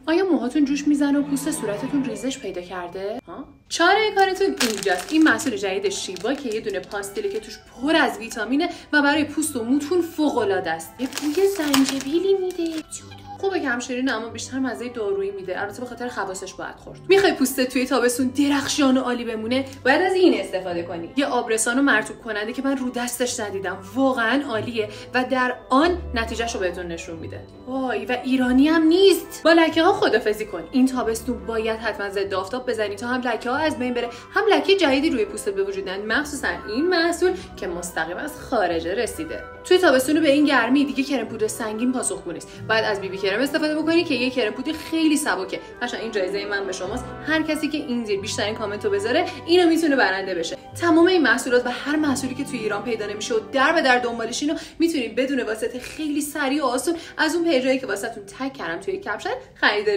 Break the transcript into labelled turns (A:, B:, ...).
A: آیا موهاتون جوش میزنه و پوست صورتتون ریزش پیدا کرده؟ چاره کارتون اینجاست. این محصول جدید شیوا که یه دونه پاستیله که توش پر از ویتامینه و برای پوست و موتون فوق‌العاده است. یه بوی زنجبیلی میده. خوبه که همشیرینه اما بیشتر مزه دارویی میده. البته به خاطر خواصش باید خورد. میخوای پوستت توی تابستون درخشان و عالی بمونه؟ باید از این استفاده کنی. یه آبرسان و مرطوب کننده که من رو دستش ندیدم. واقعا عالیه و در آن نتیجهشو بهتون نشون میده. وای و ایرانی هم نیست. با لکه‌ها خدافظی کن. این تابستون باید حتما ضد آفتاب بزنی تا هم لکه‌ها از بین بره، هم لکه جدیدی روی پوستت به وجود نیاد. مخصوصا این محصول که مستقیم از خارج رسیده. توی تابستون به این گرمی دیگه کرم پودر سنگین پاسخگو نیست. باید از بیبی کرم استفاده بکنی که یه کرم پودر خیلی سبکه. قشنگ این جایزه من به شماست. هر کسی که این زیر بیشترین کامنتو بذاره اینو میتونه برنده بشه. تمام این محصولات و هر محصولی که توی ایران پیدا نمیشه و در به در دنبالشینو میتونید بدون واسطه خیلی سریع و آسون از اون پیجایی که واسهتون تگ کردم توی کپشن خریداری